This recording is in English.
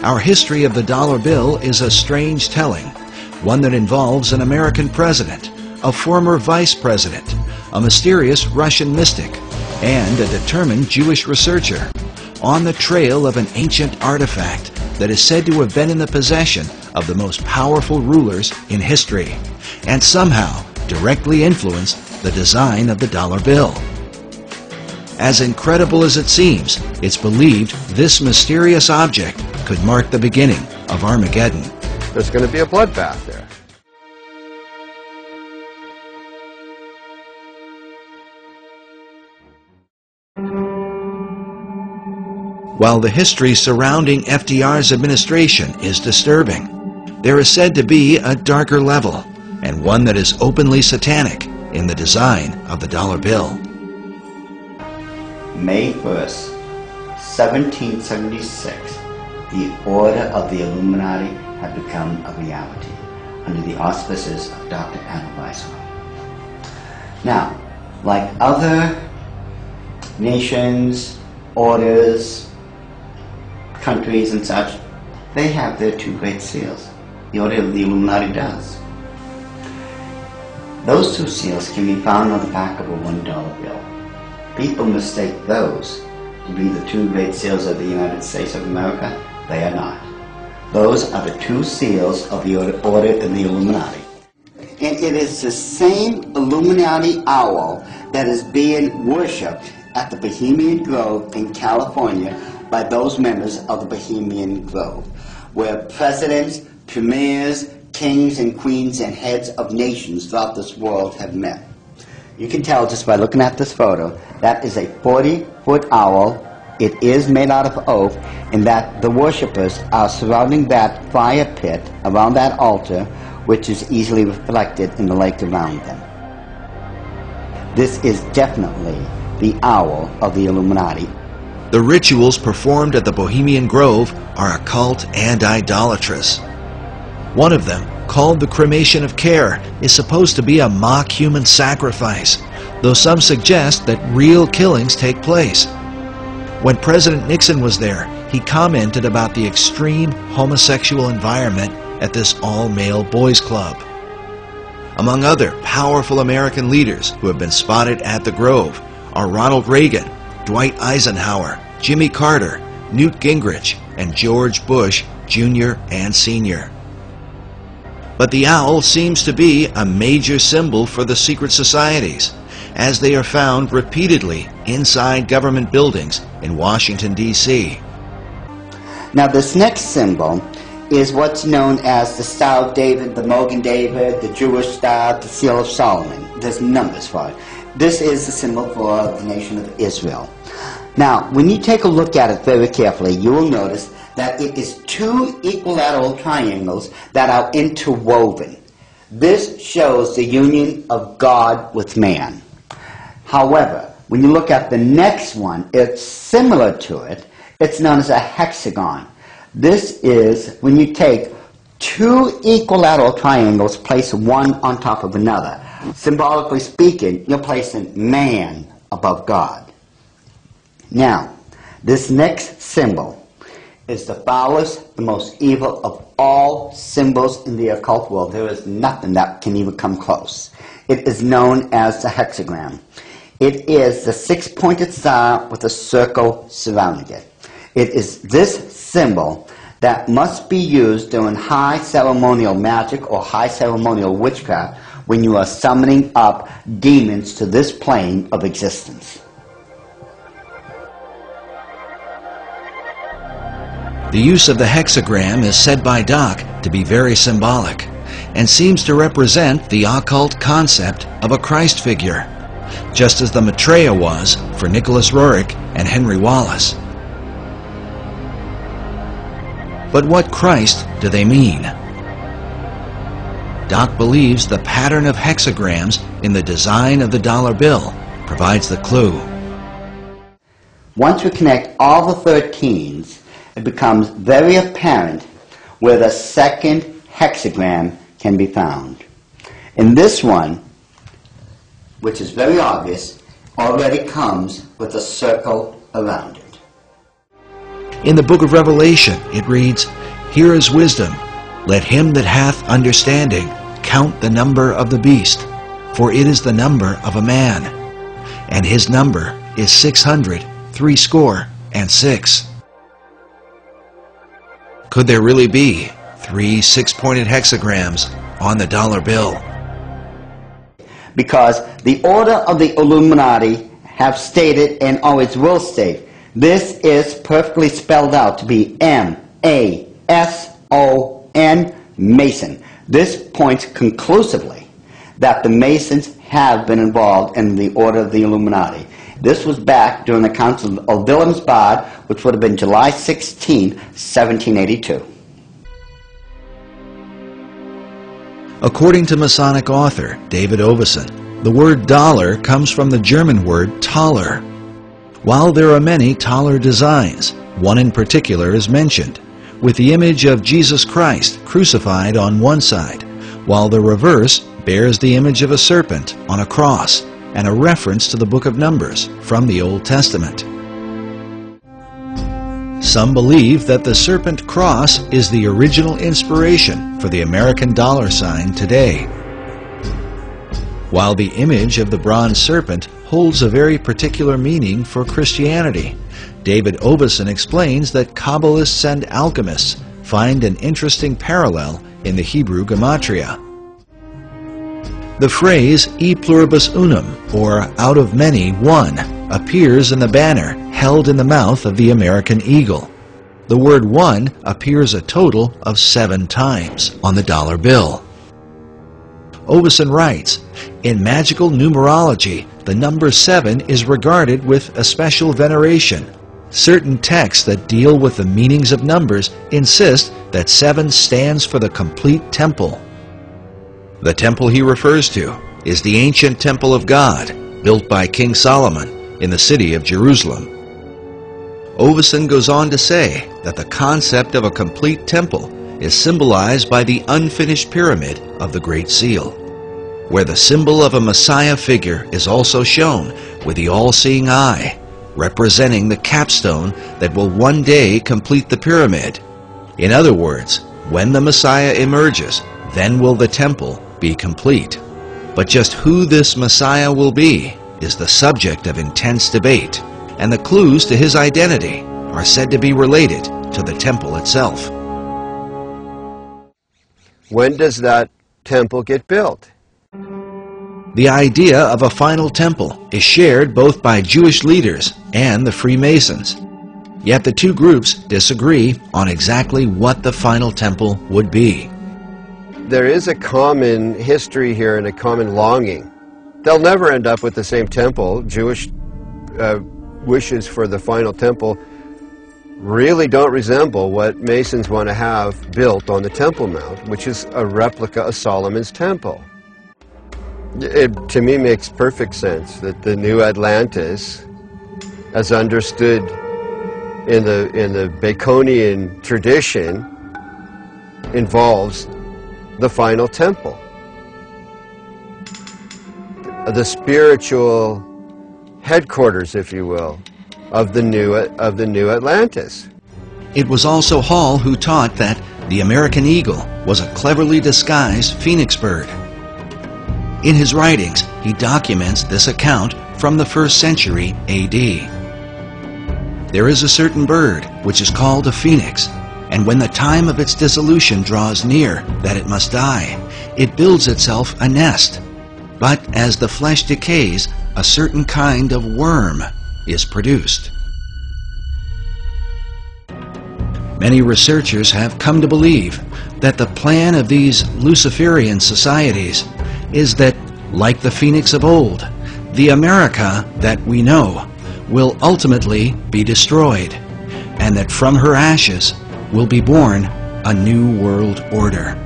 Our history of the dollar bill is a strange telling, one that involves an American president, a former vice president, a mysterious Russian mystic, and a determined Jewish researcher, on the trail of an ancient artifact that is said to have been in the possession of the most powerful rulers in history, and somehow directly influenced the design of the dollar bill. As incredible as it seems, it's believed this mysterious object could mark the beginning of Armageddon. There's going to be a bloodbath there. While the history surrounding FDR's administration is disturbing, there is said to be a darker level, and one that is openly satanic in the design of the dollar bill. May 1st, 1776, the Order of the Illuminati had become a reality under the auspices of Dr. H.A.A.R.P. Now, like other nations, orders, countries and such, they have their two great seals. The Order of the Illuminati does. Those two seals can be found on the back of a $1 bill. People mistake those to be the two great seals of the United States of America. They are not. Those are the two seals of the Order of the Illuminati. And it is the same Illuminati owl that is being worshipped at the Bohemian Grove in California by those members of the Bohemian Grove, where presidents, premiers, kings and queens and heads of nations throughout this world have met. You can tell just by looking at this photo, that is a 40-foot owl. It is made out of oak, and that the worshippers are surrounding that fire pit around that altar, which is easily reflected in the lake around them. This is definitely the owl of the Illuminati. The rituals performed at the Bohemian Grove are occult and idolatrous. One of them, called the cremation of care, is supposed to be a mock human sacrifice, though some suggest that real killings take place. When President Nixon was there, he commented about the extreme homosexual environment at this all-male boys' club. Among other powerful American leaders who have been spotted at the Grove are Ronald Reagan, Dwight Eisenhower, Jimmy Carter, Newt Gingrich, and George Bush Jr. and Sr. But the owl seems to be a major symbol for the secret societies, as they are found repeatedly inside government buildings in Washington, D.C. Now this next symbol is what's known as the Star of David, the Mogan David, the Jewish Star, the Seal of Solomon. There's numbers for it. This is the symbol for the nation of Israel. Now, when you take a look at it very carefully, you will notice that it is two equilateral triangles that are interwoven. This shows the union of God with man. However, when you look at the next one, it's similar to it. It's known as a hexagon. This is when you take two equilateral triangles, place one on top of another. Symbolically speaking, you're placing man above God. Now, this next symbol is the foulest, the most evil of all symbols in the occult world. There is nothing that can even come close. It is known as the hexagram. It is the six-pointed star with a circle surrounding it. It is this symbol that must be used during high ceremonial magic or high ceremonial witchcraft when you are summoning up demons to this plane of existence. The use of the hexagram is said by Doc to be very symbolic and seems to represent the occult concept of a Christ figure, just as the Maitreya was for Nicholas Roerich and Henry Wallace. But what Christ do they mean? Doc believes the pattern of hexagrams in the design of the dollar bill provides the clue. Once we connect all the 13s, it becomes very apparent where the second hexagram can be found. And this one, which is very obvious, already comes with a circle around it. In the book of Revelation, it reads, "Here is wisdom. Let him that hath understanding count the number of the beast, for it is the number of a man, and his number is 666." Could there really be 3 six-pointed hexagrams on the dollar bill? Because the order of the Illuminati have stated and always will state, this is perfectly spelled out to be M-A-S-O-N, Mason. This points conclusively that the Masons have been involved in the order of the Illuminati. This was back during the Council of Wilhelmsbad, which would have been July 16, 1782. According to Masonic author David Oveson, the word dollar comes from the German word Thaler. While there are many Thaler designs, one in particular is mentioned, with the image of Jesus Christ crucified on one side, while the reverse bears the image of a serpent on a cross and a reference to the book of Numbers from the Old Testament. Some believe that the serpent cross is the original inspiration for the American dollar sign today. While the image of the bronze serpent holds a very particular meaning for Christianity, David Oveson explains that Kabbalists and alchemists find an interesting parallel in the Hebrew gematria. The phrase e pluribus unum, or out of many, one, appears in the banner held in the mouth of the American eagle. The word one appears a total of 7 times on the dollar bill. Oveson writes, "In magical numerology, the number 7 is regarded with a special veneration. Certain texts that deal with the meanings of numbers insist that 7 stands for the complete temple." The temple he refers to is the ancient temple of God, built by King Solomon in the city of Jerusalem. Oveson goes on to say that the concept of a complete temple is symbolized by the unfinished pyramid of the Great Seal, where the symbol of a Messiah figure is also shown with the all-seeing eye, representing the capstone that will one day complete the pyramid. In other words, when the Messiah emerges, then will the temple be complete. But just who this Messiah will be is the subject of intense debate, and the clues to his identity are said to be related to the temple itself. When does that temple get built? The idea of a final temple is shared both by Jewish leaders and the Freemasons. Yet the two groups disagree on exactly what the final temple would be. There is a common history here and a common longing. They'll never end up with the same temple. Jewish wishes for the final temple really don't resemble what Masons want to have built on the Temple Mount, which is a replica of Solomon's temple. It, to me, makes perfect sense that the new Atlantis, as understood in the Baconian tradition, involves the final temple, the spiritual headquarters, if you will, of the new Atlantis. It was also Hall who taught that the American eagle was a cleverly disguised phoenix bird. In his writings, he documents this account from the 1st century A.D. There is a certain bird which is called a phoenix, and when the time of its dissolution draws near that it must die, it builds itself a nest. But as the flesh decays, a certain kind of worm is produced. Many researchers have come to believe that the plan of these Luciferian societies is that, like the phoenix of old, the America that we know will ultimately be destroyed, and that from her ashes will be born a new world order.